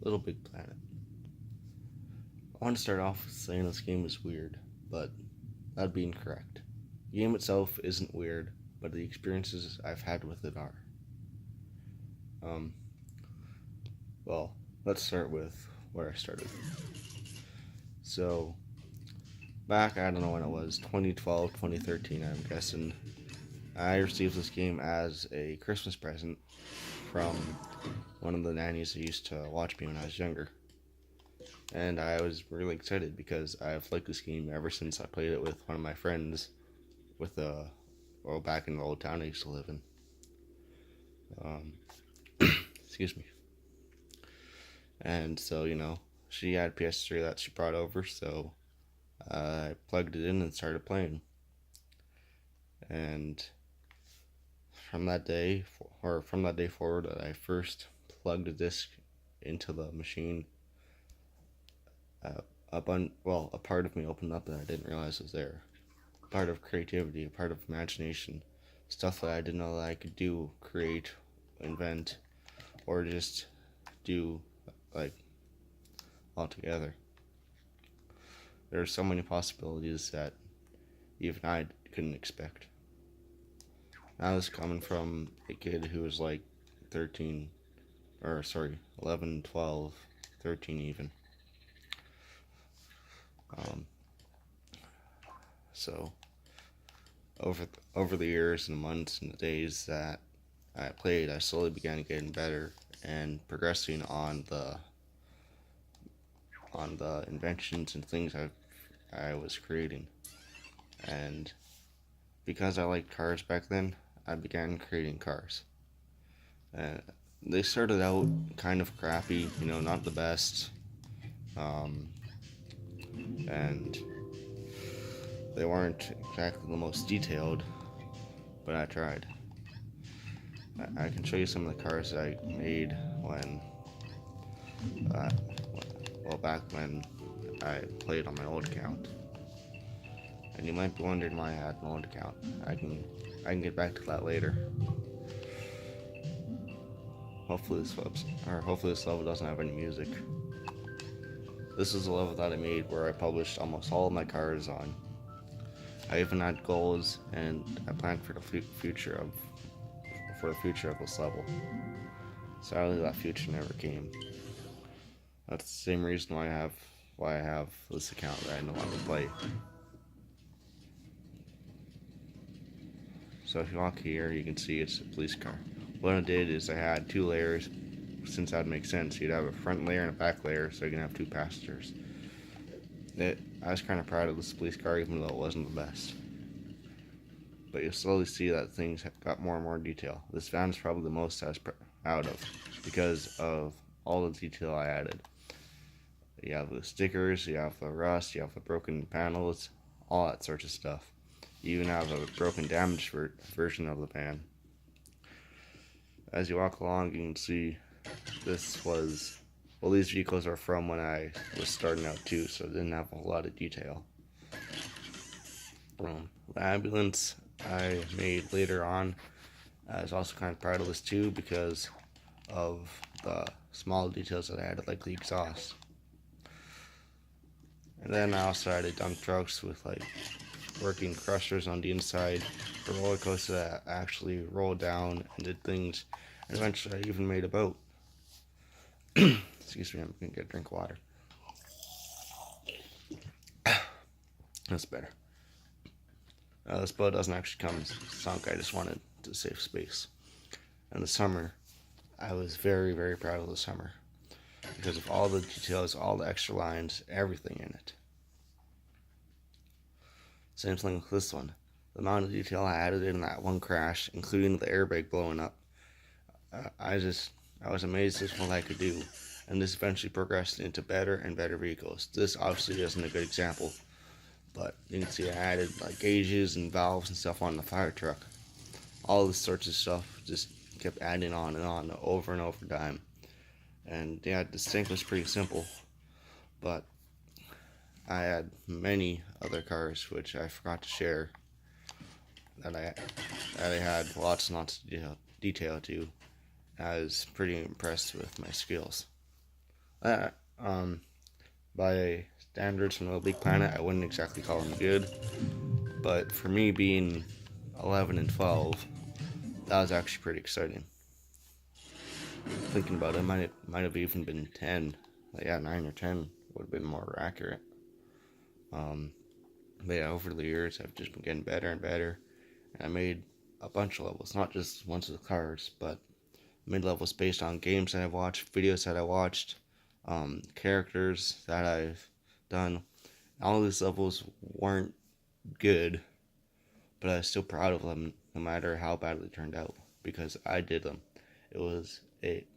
Little Big Planet. I want to start off with saying this game is weird, but that'd be incorrect. The game itself isn't weird, but the experiences I've had with it are. Um, well, let's start with where I started. So, back, I don't know when it was, 2012, 2013, I'm guessing, I received this game as a Christmas present from one of the nannies who used to watch me when I was younger. And I was really excited because I've liked this game ever since I played it with one of my friends back in the old town I used to live in. Excuse me. And so, she had PS3 that she brought over, so I plugged it in and started playing. And from that day forward, that I first plugged a disc into the machine, a part of me opened up that I didn't realize was there. A part of creativity, a part of imagination, stuff that I didn't know that I could do, create, invent, or just do, altogether. There are so many possibilities that even I couldn't expect. Now this is coming from a kid who was 11, 12, 13 even. So over the years and the months and the days that I played, I slowly began getting better and progressing on the inventions and things I was creating. And because I liked cars back then, I began creating cars. They started out kind of crappy, not the best, and they weren't exactly the most detailed, but I tried. I can show you some of the cars that I made back when I played on my old account. And you might be wondering why I had an old account. I can get back to that later. Hopefully this level doesn't have any music. This is a level that I made where I published almost all of my cars on. I even had goals, and I planned for the future of this level. Sadly, that future never came. That's the same reason why I have this account that I no longer play. So if you walk here, you can see it's a police car. What I did is I had two layers, since that would make sense. You'd have a front layer and a back layer, so you can have two passengers. I was kind of proud of this police car, even though it wasn't the best. But you'll slowly see that things have got more and more detail. This van is probably the most I was proud of, because of all the detail I added. You have the stickers, you have the rust, you have the broken panels, all that sorts of stuff. You even have a broken, damaged version of the van. As you walk along, you can see these vehicles are from when I was starting out too, so it didn't have a lot of detail. The ambulance I made later on, I was also kind of proud of this too, because of the small details that I added, like the exhaust. And then I also added dump trucks with working crushers on the inside, a roller coaster that actually rolled down and did things, and eventually I even made a boat. Excuse me, I'm gonna get a drink of water. That's better. This boat doesn't actually come sunk, I just wanted to save space. And the summer, I was very, very proud of the summer, because of all the details, all the extra lines, everything in it. Same thing with this one. The amount of detail I added in that one crash, including the airbag blowing up, I was amazed at what I could do. And this eventually progressed into better and better vehicles. This obviously isn't a good example, but you can see I added gauges and valves and stuff on the fire truck. All this sorts of stuff just kept adding on and on over and over time. And yeah, this thing was pretty simple, but I had many other cars which I forgot to share that I had lots and lots of detail to. I was pretty impressed with my skills. Uh, um, by standards from LittleBigPlanet, I wouldn't exactly call them good, but for me being 11 and 12, that was actually pretty exciting. Thinking about it, might have even been 10. Like, yeah, 9 or 10 would have been more accurate. Um, but yeah, over the years, I've just been getting better and better. And I made a bunch of levels, not just ones with the cards, but made levels based on games that I've watched, videos that I watched, characters that I've done. All of these levels weren't good, but I was still proud of them, no matter how badly they turned out, because I did them. It was it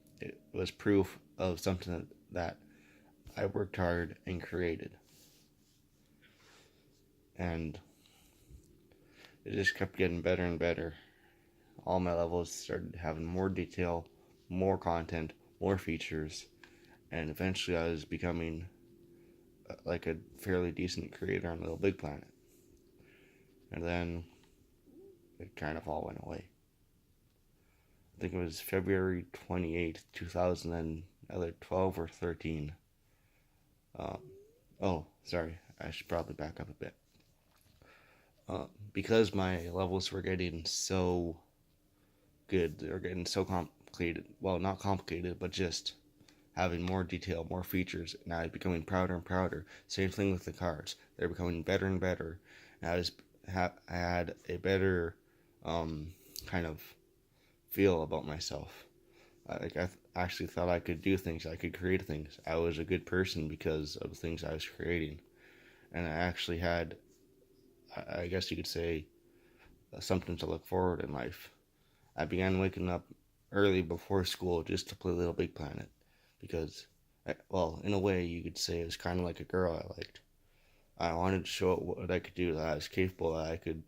was proof of something that I worked hard and created, and it just kept getting better and better. All my levels started having more detail, more content, more features, and eventually I was becoming like a fairly decent creator on LittleBigPlanet. And then it kind of all went away. I think it was February 28th, 2012 or 13. Um, oh, sorry, I should probably back up a bit. Because my levels were getting so good, they were getting so complicated. Well, not complicated, but just having more detail, more features, and I was becoming prouder and prouder. Same thing with the cards; they're becoming better and better. And I had a better kind of feel about myself. I actually thought I could do things, I could create things. I was a good person because of the things I was creating, and I actually had, I guess you could say, something to look forward in life. I began waking up early before school just to play LittleBigPlanet because, well, in a way, you could say it was kind of like a girl I liked. I wanted to show it what I could do, that I was capable, that I could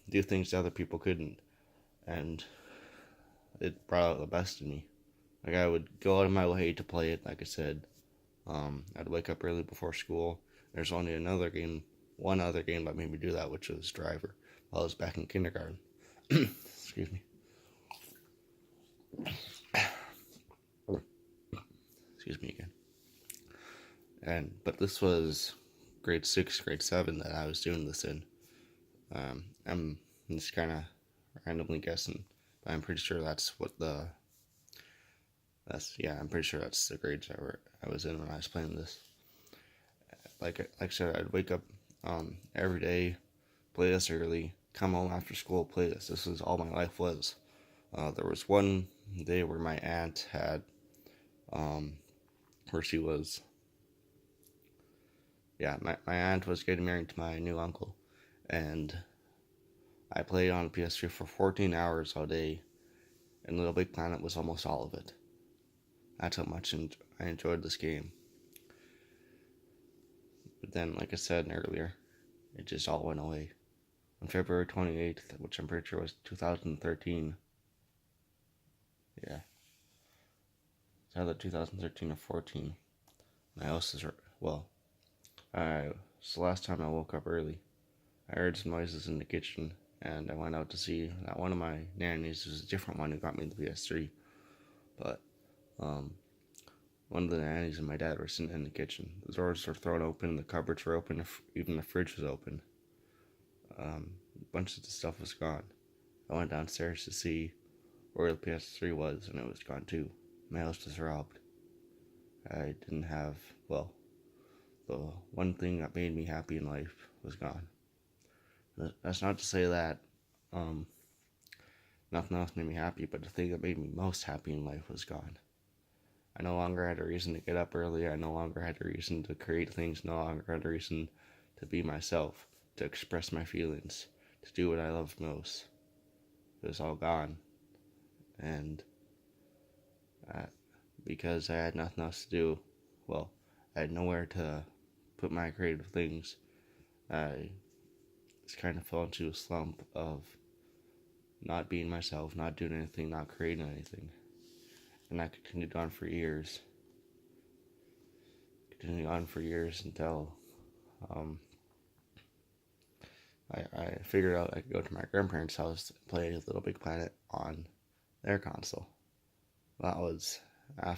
do things that other people couldn't, and it brought out the best in me. Like, I would go out of my way to play it, like I said. I'd wake up early before school. There's only one other game that made me do that, which was Driver, while I was back in kindergarten. Excuse me. Excuse me again. But this was grade 6, grade 7 that I was doing this in. I'm just kind of randomly guessing, but I'm pretty sure I'm pretty sure that's the grades I was in when I was playing this. Like I said, I'd wake up every day, play this early, come home after school, play this. This is all my life was. There was one day where my aunt had, where she was, my aunt was getting married to my new uncle, and I played on PS3 for 14 hours all day, and LittleBigPlanet was almost all of it. That's how much I enjoyed this game. But then, like I said earlier, it just all went away. On February 28th, which I'm pretty sure was 2013, yeah, it's either 2013 or 14, my house is, well, it's the last time I woke up early. I heard some noises in the kitchen, and I went out to see that one of my nannies was a different one who got me the PS3. But one of the nannies and my dad were sitting in the kitchen. The doors were thrown open, the cupboards were open, even the fridge was open. A bunch of the stuff was gone. I went downstairs to see where the PS3 was, and it was gone too. My house was robbed. I didn't have, well, the one thing that made me happy in life was gone. That's not to say that nothing else made me happy, but the thing that made me most happy in life was gone. I no longer had a reason to get up early. I no longer had a reason to create things. No longer had a reason to be myself, to express my feelings, to do what I loved most. It was all gone. And because I had nothing else to do, well, I had nowhere to put my creative things, I just kind of fell into a slump of not being myself, not doing anything, not creating anything. And that continued on for years. Until I figured out I could go to my grandparents' house and play LittleBigPlanet on their console. That was after